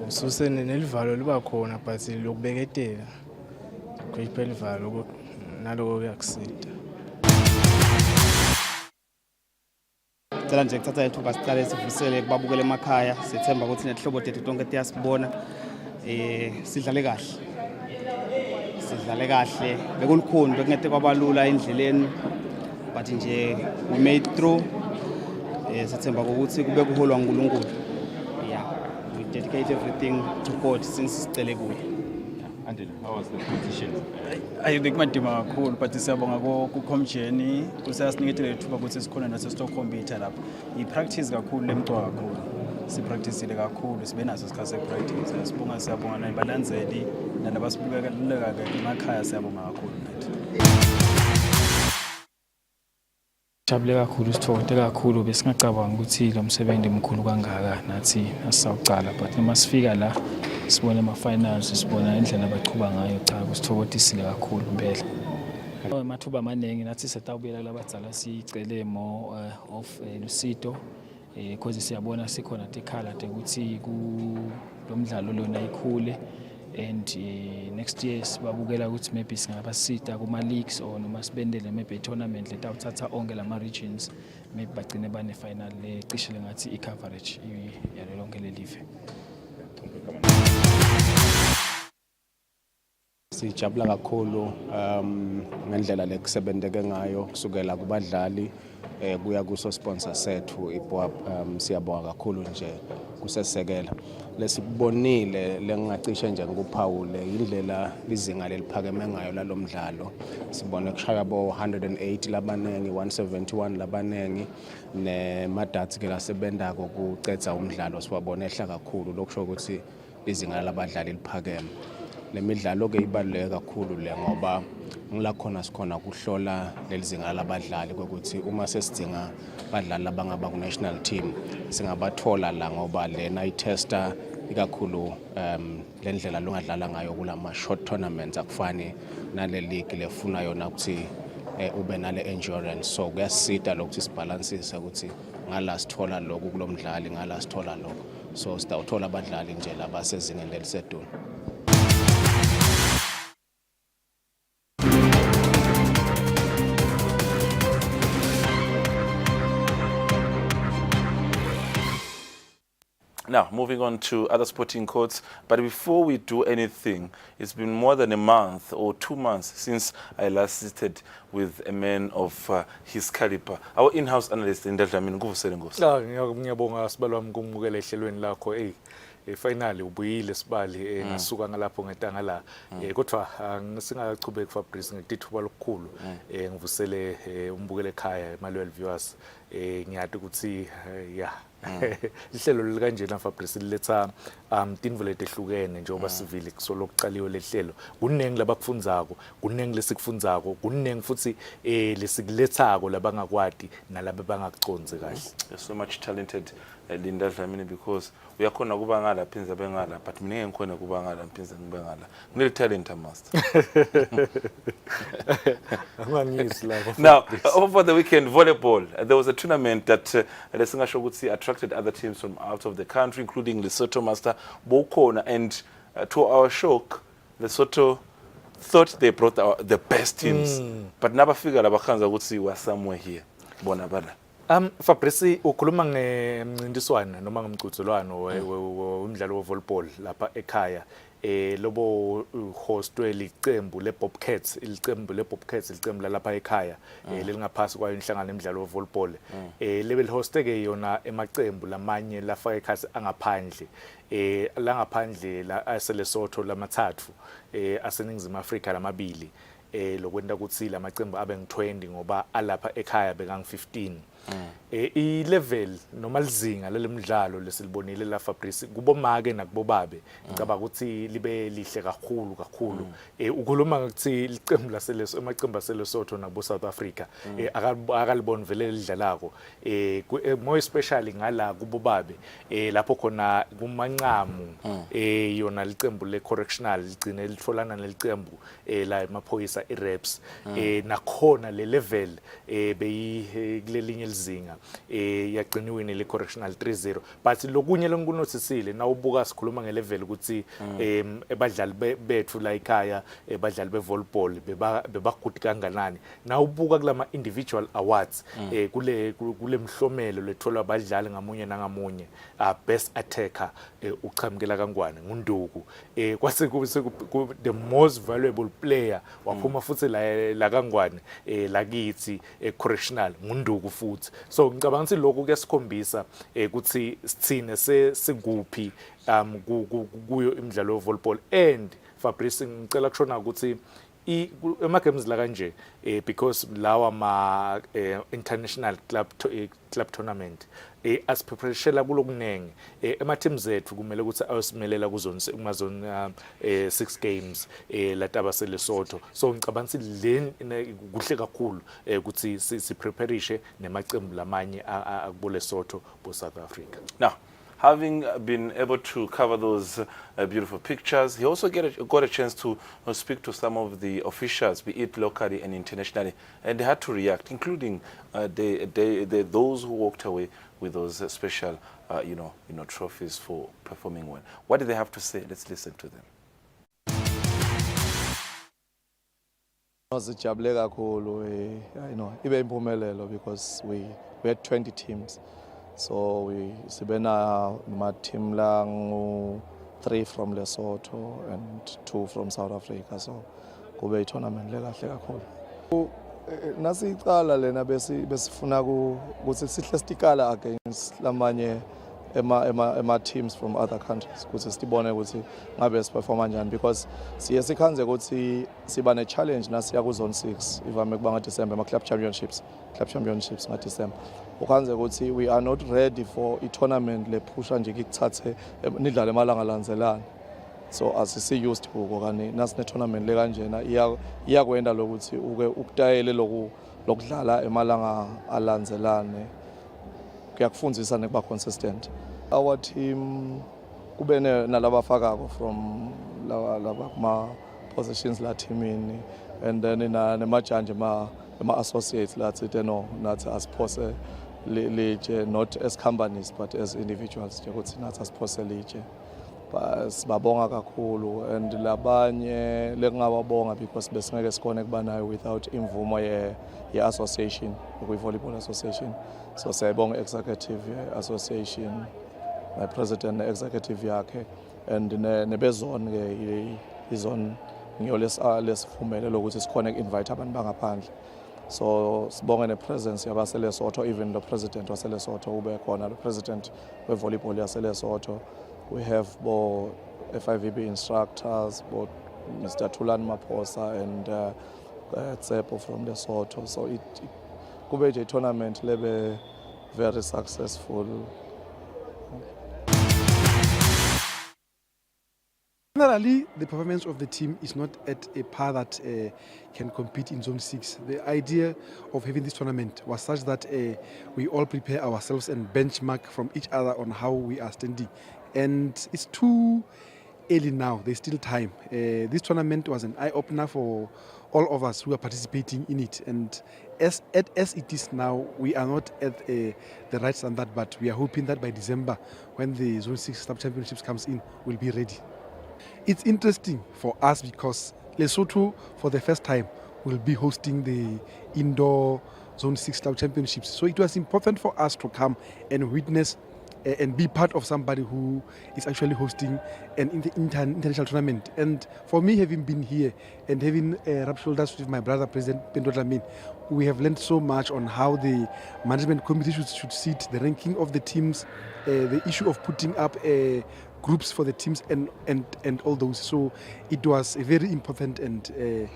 Speaker 8: ususe nelivalo liba khona but lokubeketela kuyiphela ilivalo naloko kuyakusida.
Speaker 9: Cela nje kuthatha ithuba sihlale sivusele kubabukele emakhaya sithemba ukuthi nehlobo tethu tonke tiyasibona sidlale kahle bekulukhulu kungete kwabalula endleleni but nje we made through sithemba ukuthi kube kuholwa uNkulunkulu. We dedicate everything to God since sicele kuye.
Speaker 3: Andile, how was the competition?
Speaker 10: Bekumadima kakhulu but siyabonga ku Comjeni kusasiniketele ithuba ukuthi sikhona naso sitokhompetha lapha. I-practice kakhulu lemcwa kakhulu. Sipracticeile kakhulu sibe naso isikhathi sepractice. Siyabonga nabalandzeli nalabasibukeka emakhaya siyabonga kakhulu nathi.
Speaker 11: Jabule kakhulu sithokoze kakhulu besingacabanga ukuthi lo msebenzi mkhulu kangaka nathi asawucala but noma sifika la sibona ama-finals sibona indlela abaqhuba ngayo cha kusithokozisile kakhulu impela. Amathuba amaningi nathi setawubuyela labadzala sicele more of Lusito because siyabona sikhona tikhala ukuthi lo mdlalo lona ikhule and next year sibabukela ukuthi maybe singabasita kuma leagues or noma sibendele maybe a tournament letawuthatha onke lama regions maybe bagcine bane final lecishele ngathi i-coverage yalo lonke lelive.
Speaker 12: Sijabula kakhulu ngendlela lekusebenzeke ngayo kusukela kubadlali kuya kuso sponsor sethu iBoab siyabonga kakhulu nje kusesekela lesibonile lengacishe nje ngikuphawule indlela izinga leliphakeme ngayo lalomdlalo sibone kushaya bo 108 labanengi 171 labanengi nemadats ke lasebendako kucetha umdlalo siwabone ehla kakhulu lokusho ukuthi izinga labadlali liphakeme. Le midlalo ke ibaluleke kakhulu le ngoba ngila khona sikhona kuhlola lelizinga labadlali ukuthi uma sesidinga abadlali abangaba ku national team singabathola la ngoba lena itesta ikakhulu lendlela longadlala ngayo kulama short tournaments akufani nale league lefuna yona ukuthi ube nale endurance so kuyasita lokuthi sibalansise ukuthi ngala sithola lokhu kulomdlali ngala sithola lokho so sitawuthola abadlali nje labasezingeni leliseduna.
Speaker 1: Now, moving on to other sporting codes, but before we do anything, it's been more than a month or 2 months since I last sitted with a man of his caliber. Our in-house analyst, Ndadlamini, nguvusele Nkosi.
Speaker 13: Ngiyabonga sibalwami kumukela ehlelweni lakho finally ubuyile sibali ngasuka ngalapho ngetanga la kodwa singaqhubeki Fabrice ngitithuba lokukhulu ngivusele umbukele ekhaya emalwel viewers ngiyathi ukuthi ihlelo likanjena Fabrice liletha tinvulo etehlukene njengoba sivile kusolokuqaliwe lehlelo kunengi labakufundzako kunengi lesikufundzako kunengi futhi lesikulethako labangakwadi nalabo bangakuconze kahle.
Speaker 1: There's so much talented Linda Dlamini because uyakhona kuba ngala phinza bengala but mina ngikhona kuba ngala phinza ngibe ngala ngile talent must. Now over the weekend volleyball there was a tournament that lesingasho ukuthi attracted other teams from out of the country including Lesotho Master Bokona and to our shock Lesotho thought they brought the best teams but nabafika labakhanza ukuthi we are somewhere here bona bala.
Speaker 13: Fabrice ukhuluma ngemncintiswano noma ngomcudzulwano wemidlalo wevolleyball lapha ekhaya lobo hostwe licembu leBobcats licembu lalapha ekhaya lelingaphasi kwayo inhlangano emidlalo volleyball level hosteke yona emacembu lamanye lafa ekhaya angaphandle la ngaphandle la aseLesotho lamathathu aseningizimu Afrika lamabili lokwenta ukuthi lamacembu abe ngi-20 ngoba alapha ekhaya bekangi-15 i-level noma lizinga lelemidlalo lesilibonile la Fabrice kubomake nakubobabe ngicabanga ukuthi libe lihle kakhulu ukhuluma ukuthi licembu amacembu aseLesotho nabo South Africa akaliboni vele lidlalako more especially ngala kubobabe lapho khona kumancamu yona licembu le-correctional ligcine litfolana nelicembu la emaphoyisa i-reps nakhona le level beyilelinye lizinga yagciniwe le correctional 3-0 but lokunye lengikunotisile nawubuka sikhuluma ngelevel ukuthi abadlali bethu la ekhaya abadlali bevolleyball bebaguti kanganani nawubuka kulama individual awards kule mhlomelo letholwa abadlali ngamunye nangamunye best attacker uchamkela kangwane nguNduku kwase the most valuable player waphuma futhi la kangwane lakithi correctional nguNduku futhi so ngicabanga ukuthi lokho kuyasikhombisa ukuthi sithine sekuphi kuyo imidlalo yevolleyball and Fabrice ngicela kushona ukuthi ema games la kanje because lawa ma international club tournament asiprepareshela kulokunenge ema teams ethu kumele ukuthi ayosimelela kuzona 6 games lataba seLesotho so ngicabanga ukuthi kuhle kakhulu ukuthi sipreparishe nemacembu lamanye akuboLesotho bo South Africa.
Speaker 1: Now, having been able to cover those beautiful pictures, he also got a chance to speak to some of the officials, be it locally and internationally, and they had to react, including those who walked away with those special, trophies for performing well. What did they have to say? Let's listen to them.
Speaker 14: Sijabule kakhulu ibe impumelelo because we had 20 teams. So we sibena ma team la ngu 3 from Lesotho and 2 from South Africa. So kube tournament le kahle kakhulu. Nasiqala lena besifuna ukuthi sihle stikala against lamanye ema teams from other countries ukuthi sibone ukuthi ngabe siperforma kanjani because siye sikhanze ukuthi siba ne challenge nasiya ku zone 6 ivame kuba nga December ama club championships nga December ukhanze ukuthi we are not ready for a tournament le pusha nje ikuthathe nidlale emalanga lanzelana so asisi used to kokani nasine tournament le kanjena iyakwenda lokuthi ukutayele lokudlala emalanga alandzelane kuyakufundzisa nekuba consistent. Our team kube nalabafakako from laba kuma positions la teamini and then nemajanje ma associates lathi nathi asiphose lije not as companies but as individuals nje ukuthi nathi asiphose lije sibabonga kakhulu and labanye lekungababonga because besingeke sikhone kuba nayo without imvumo ye association kwi-volleyball association so siyabonga executive association my president ne-executive yakhe and nebezone ke izone ngiyo lesifumele lokuthi sikhone ku-invite abantu bangaphandle so sibonge ne-presence yabaseLesotho even the president waseLesotho ube khona the president we-volleyball yaseLesotho. We have both FIVB instructors, both Mr. Tulan Maposa and Tsepo from Lesotho. So it could be a tournament lebe very successful.
Speaker 15: Generally, the performance of the team is not at a par that can compete in Zone 6. The idea of having this tournament was such that we all prepare ourselves and benchmark from each other on how we are standing. And it's too early now, there's still time. This tournament was an eye-opener for all of us who are participating in it. And as it is now, we are not at the right standard, but we are hoping that by December, when the Zone 6 Club Championships comes in, we'll be ready. It's interesting for us because Lesotho, for the first time, will be hosting the indoor Zone 6 Club Championships. So it was important for us to come and witness and be part of somebody who is actually hosting an international tournament. And for me, having been here and having rubbed shoulders with my brother, President Pendo Dlamini, we have learned so much on how the management committee should sit, the ranking of the teams, the issue of putting up groups for the teams and all those. So it was a very important and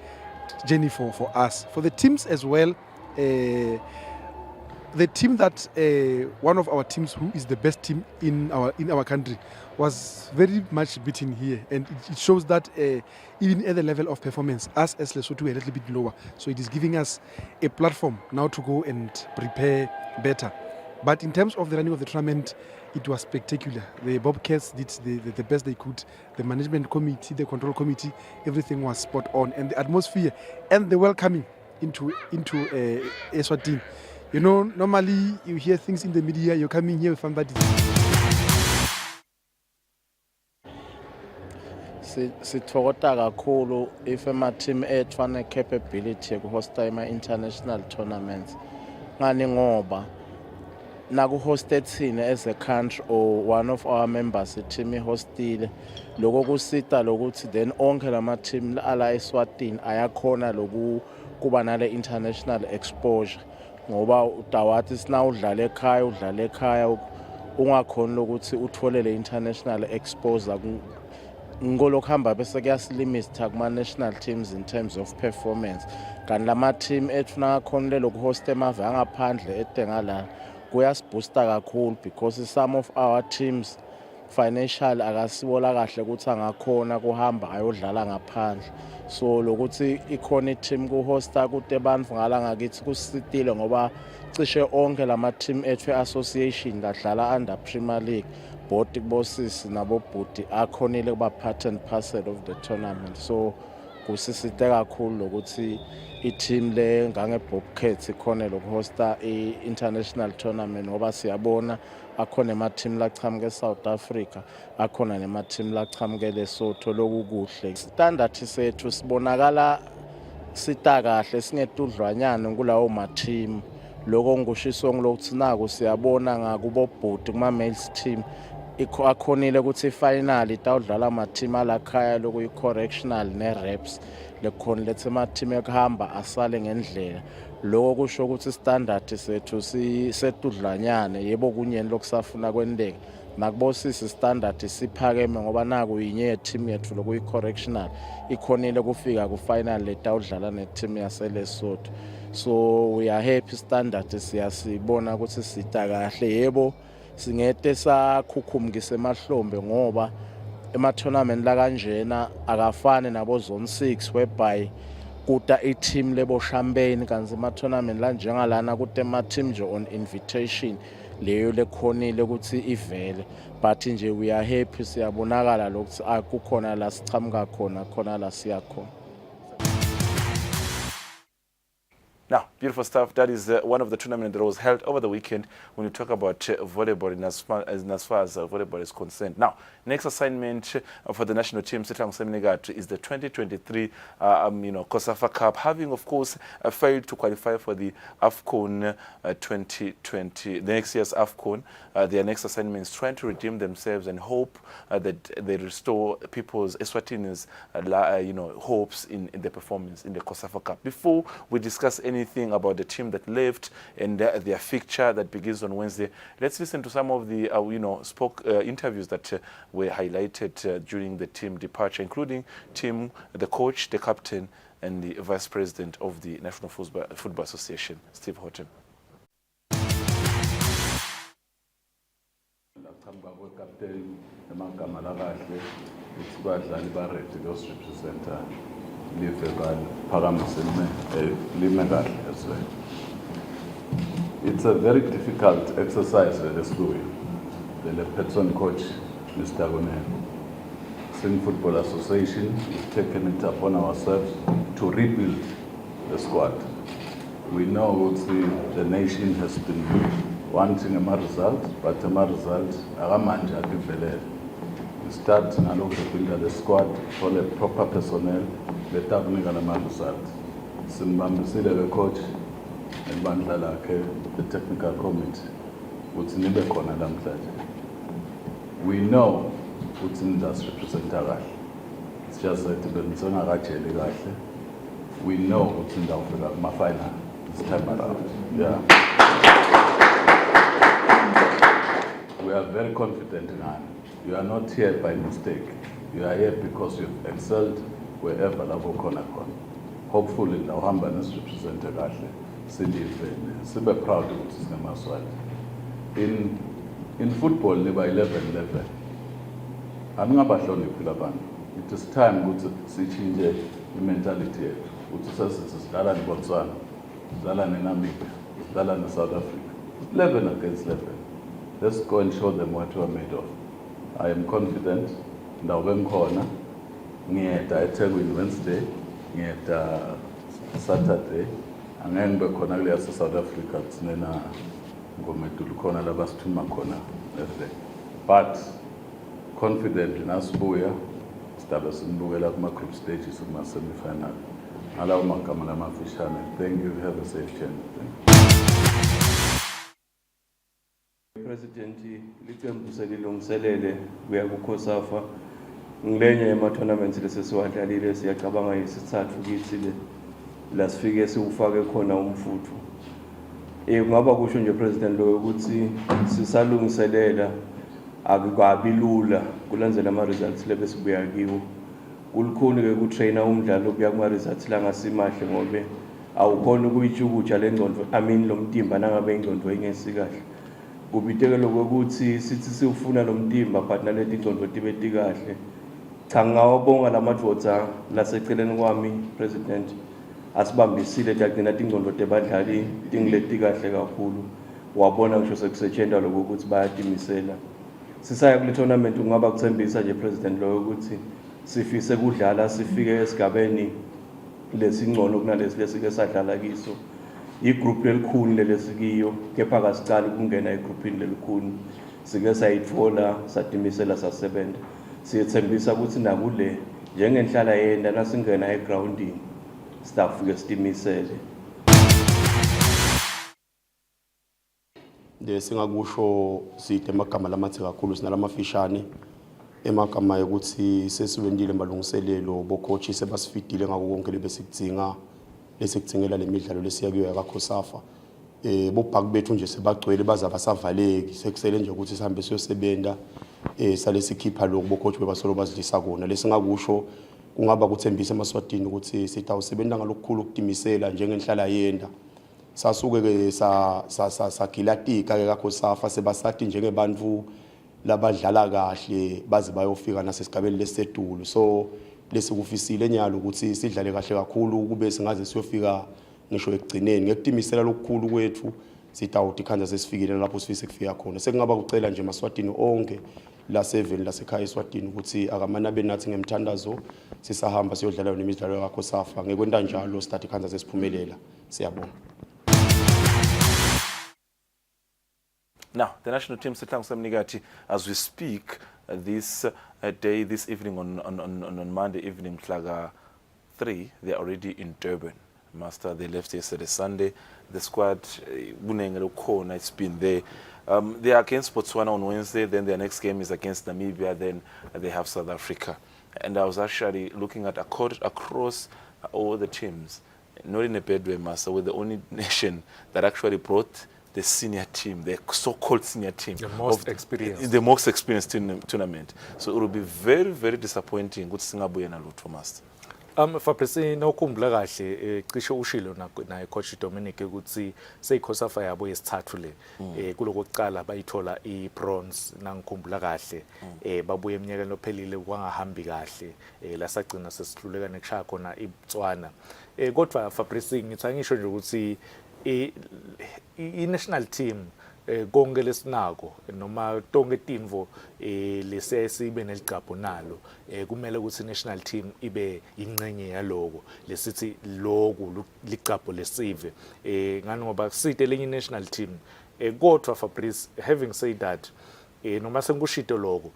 Speaker 15: journey for us. For the teams as well, the team that one of our teams who is the best team in our country was very much beaten here, and it shows that even at the level of performance, us as Lesotho were a little bit lower. So it is giving us a platform now to go and prepare better. But in terms of the running of the tournament, it was spectacular. The Bobcats did the best they could. The management committee, the control committee, everything was spot on, and the atmosphere and the welcoming into Eswatini. You know, normally you hear things in the media, you're coming here with somebody.
Speaker 16: Sithokota kakhulu if ama-team ethu ane-capability yokuhosta ama-international tournaments. Ngani ngoba naku-hoste thina as a country or one of our members i-team ihostile, loko kusita lokuthi then onke lama-team ala eSwatini ayakhona kuba nale international exposure. Ngoba udawathi sina udlala ekhaya ungakhona ukuthi uthole le international exposure ngolo khamba bese kuyasilimita kuma national teams in terms of performance. Kanti lama team ethu nakhona lokuhost emave angaphandle edengala kuyasiboosta kakhulu because some of our teams financial akasibola kahle ukuthi angakhona kuhamba ayodlala ngaphandle. So lokuthi ikhona i-team kuhosta kude abantu ngala ngakithi kusitile ngoba cishe onke lama team ethu association ladlala under Premier League, both bosses nabo bhuti akhonile kuba part and parcel of the tournament. So kusisite kakhulu lokuthi i-team le ngange Bobcats ikhona lokuhosta i-international tournament ngoba siyabona akhona ama-team lachamuke eSouth Africa, akhona nema-team lachamuke eLesotho lokukuhle. Standard sethu sibonakala sita kahle singedudlwanyana kulawo ma-team. Lokho ngikushiso ngilokuthi naku siyabona ngakubo bhuti kuma-males team akhonile ukuthi i-final itawudlala ama-team alakhaya lokuyi-correctional ne-reps lekhona lethe ama-team ekuhamba asale ngendlela. Lokho kusho ukuthi standard sethu setudlanyane yebo kunyeni lokusafuna kwendeke nakubosisi standard siphakeme ngoba naku yinye team yethu lokuyi-correctional ikhonile kufika ku-final letawudlala ne-team yaseLesotho. So we are happy standard siyasibona ukuthi sita kahle yebo singete sakhukhumukise emahlombe ngoba ema-tournament la kanjena akafani nabo zone 6 whereby kuta i-team lebo champagne kanzi ema-tournament la njengalana kuta ama-team nje on invitation leyo lekhonile ukuthi ivele. But nje we are happy siyabonakala lokuthi akukhona la sichamuka khona la siya khona.
Speaker 1: Now, beautiful stuff. That is one of the tournaments that was held over the weekend when you talk about volleyball in as far as volleyball is concerned. Now, next assignment for the national team, Setlang Semnegat, is the 2023 COSAFA Cup, having, of course, failed to qualify for the AFCON 2020, the next year's AFCON. Their next assignment is trying to redeem themselves and hope that they restore people's Eswatini's hopes in the performance in the COSAFA Cup. Before we discuss anything about the team that left and their fixture that begins on Wednesday, let's listen to some of the interviews that were highlighted during the team departure, including the coach, the captain, and the vice president of the National Football Association, Steve Horton.
Speaker 17: It's a very difficult exercise that is doing. The person coach, Mr. Gonel, Sing Football Association, is taking it upon ourselves to rebuild the squad. We know the nation has been wanting a result, but a result, we start now to build the squad for the proper personnel, let up a result. Simbambisile the coach and bandla lakhe the technical committee ukuthi nibe khona namhlanje We know what's in industry representative. It's just that we know what's in the final this time around. Yeah. We are very confident in it. You are not here by mistake. You are here because you've excelled wherever la khona khona. Hopefully la uhamba nesirepresente kahle. Sibe proud ukuthi singamaswati. In football niba 11-11. Angingabahloniphi labantu. It is time ukuthi sichange mentality yethu. Ukuthi sesisidlala neBotswana, sidlala neNamibia, sidlala neSouth Africa. 11 against 11. Let's go and show them what we are made of. I am confident. Ndawube ngikhona. Ngiyeda eThekwini Wednesday, ngiyeda Saturday. Angeke ngibe khona kule South Africa sinena ngomedulu khona labasithuma khona everyday. But confident nasibuya sidabe sinibukela kuma group stages kuma semi-final. Alawo magama lamafishane. Thank you. Have a safe journey.
Speaker 18: President licembu selilungiselele kuya kuKhosafa ngilenye ema tournaments lesesiwadlalile siyacabanga yesithathu kithi le la sifike siufake khona umfutho kungaba kusho nje president lo ukuthi sisalungiselela akukabi lula kulandzela ama results lebe sibuya kiwo kulukhuni ke ku trainer umdlalo kuya kuma results la ngasimahle ngobe awukhona ukuyitshukutsha lengcondo lo mtimba nangabe ingcondo engesigahle kubitekelo ukuthi sithi siufuna lo mtimba but naleti ingcondo tibe tikahle cha ngawabonga lamadvodza laseceleni kwami president asibambisile tagcina tingcondo tebadlali tingileti kahle kakhulu wabona ngisho sekusetshenzwa lokho ukuthi bayatimisela sisaya kule tournament ungaba kuthembisa nje president lo ukuthi sifise kudlala sifike esigabeni lesingcono kunalesi lesike sadlala kiso igroup lelikhulu lelesikiyo kepha kasicala ukungena egroupini lelikhulu sike sayitfola satimisela sasebenza siyethembisa ukuthi nakule njengenhlala yenda nasingena egroundini sitafike sitimisele
Speaker 19: singakusho side amagama lamathi kakhulu sinalamafishane emagama ukuthi sesiwendile malungiselelo bocoach sebasifidile ngako konke lebesikudzinga lesikudingela lemidlalo lesiyakuyo yakakhosafa bobhaki bethu nje sebagcwele baza basavaleki sekusele nje ukuthi sihambe siyosebenza sale sikhipha lokho bocoach bebasolo bazidlisa kona lesingakusho kungaba kuthembisa emaswatini ukuthi sitawusebenza ngalokukhulu ukutimisela njengenhlala yenda sasuke ke sagilatika ke kakhosafa sebasathi njengebantu labadlala kahle baze bayofika nasesigabeni lesetulo so lesikufisile nyalo ukuthi sidlale kahle kakhulu kube singaze siyofika ngisho ekugcineni ngekutimisela lokukhulu kwethu sitawuthi khanza sesifikile lapho sifise kufika khona sekungaba kucela nje emaswatini onke la 7 lasekhaya eSwatini ukuthi akamana benathi ngemthandazo sisahamba siyodlala nemidlalo yakhosafa ngekwenda njalo start khanza sesiphumelela siyabonga.
Speaker 1: Now, the national team Sitlang Semnigati, as we speak, this this evening on Monday evening, Flaga 3, they're already in Durban. Master, they left yesterday Sunday. The squad, it's been there. They are against Botswana on Wednesday, then their next game is against Namibia, then they have South Africa. And I was actually looking at across all the teams, not in a bad way, Master, we're the only nation that actually brought the senior team, the so-called senior team.
Speaker 13: The most experienced.
Speaker 1: The most experienced tournament. So it will be very, very disappointing. Good Singabuya na Lutho, Master.
Speaker 13: Fabrice nokhumbula kahle cishe ushilo naye coach Dominic ukuthi seyikhosafa yabo yesithathu le kulokuqala bayithola ibronze nangikhumbula kahle babuye eminyakeni lophelile kwangahambi kahle lasagcina sesihluleka nekushaya khona iBotswana kodwa Fabrice ngithi angisho nje ukuthi i-national team konke lesinako noma tonke timvo lesesibe neligcabo nalo kumele ukuthi national team ibe ingcenye yaloko lesithi lokhu licabo lesive ngani ngoba site lenye national team kodwa Fabrice having said that noma sengushito lokho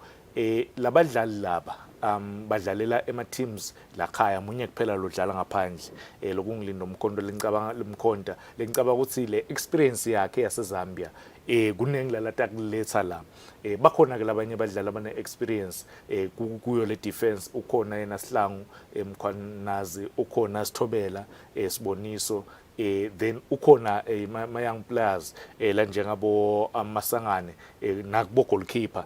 Speaker 13: labadlali laba badlalela ema-teams lakhaya munye kuphela lodlala ngaphandle lokungilinda umkhonto limkhonta lengicabanga ukuthi le experience yakhe yaseZambia kunengilala takuletha la bakhona ke labanye abadlali abane experience kuyo le defense ukhona yena Sihlangu Mkhwanazi ukhona Sithobela Siboniso then ukhona ma young players la njengabo Masangane nakubo goalkeeper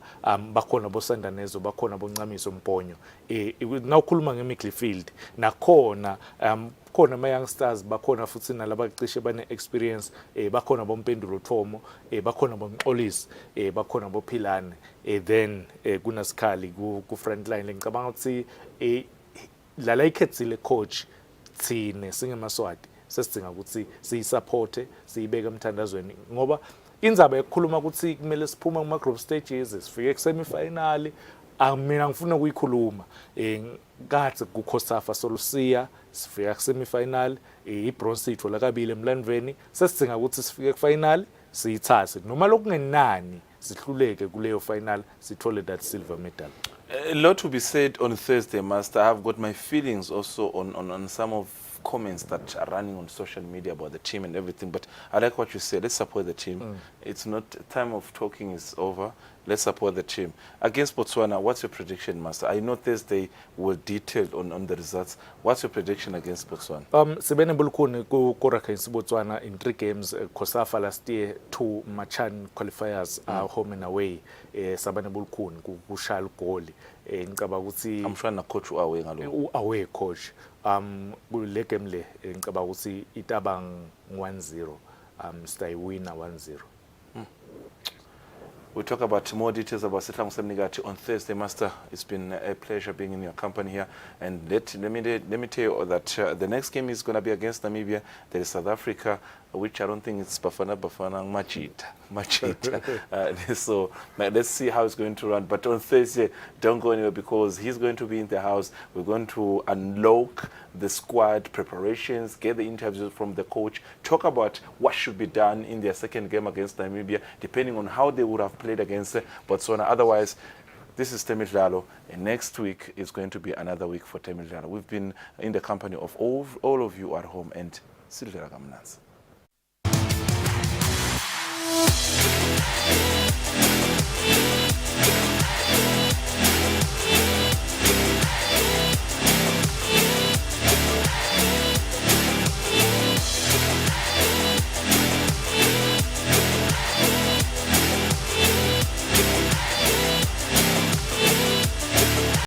Speaker 13: bakhona boSandanezo bakhona boNcamiso Mponyo nawukhuluma ngemidfield nakhona khona ama youngsters bakhona futhi nalabacishe bane experience bakhona bompendulo Thomo bakhona bomxolisi bakhona bophilane then kunasikhali ku front line ngicabanga ukuthi la ikhethile coach thine singemaswati sesidinga ukuthi siyisupporte siyibeke emthandazweni ngoba indzaba yokukhuluma ukuthi kumele siphuma kuma group stages sifike ku semifinal mina ngifuna ukuyikhuluma ngathi ku COSAFA solusiya sifika ku semifinal ibronze ithola kabili emlandweni sesidinga ukuthi sifike ku final siyithathe noma lokungenani sihluleke kuleyo final sithole that silver medal.
Speaker 1: A lot to be said on Thursday, Master. I've got my feelings also on some of comments that are running on social media about the team and everything, but I like what you said. Let's support the team. It's not time of talking is over. Let's support the team. Against Botswana, what's your prediction, Master? I know Thursday will detail on the results. What's your prediction against Botswana?
Speaker 13: Sibene bulukuni ku against Botswana in 3 games. COSAFA last year 2 Machan qualifiers home and away. Sabane bulukuni ku shal goal. Ngicabanga ukuthi
Speaker 1: I'm sure na coach away ngalo.
Speaker 13: Away coach. Kule game le ngicabanga ukuthi itabang 1-0. Stay winner 1-0.
Speaker 1: We'll talk about more details about Sihlangu Semnigati on Thursday, Master. It's been a pleasure being in your company here. And let me tell you that the next game is going to be against Namibia. There is South Africa, which I don't think it's Bafana Machita. So let's see how it's going to run. But on Thursday, don't go anywhere because he's going to be in the house. We're going to unlock the squad preparations, get the interviews from the coach, talk about what should be done in their second game against Namibia, depending on how they would have played against Botswana. Otherwise, this is Temidlalo, and next week is going to be another week for Temidlalo. We've been in the company of all of you at home, and Silvera Gamnanza.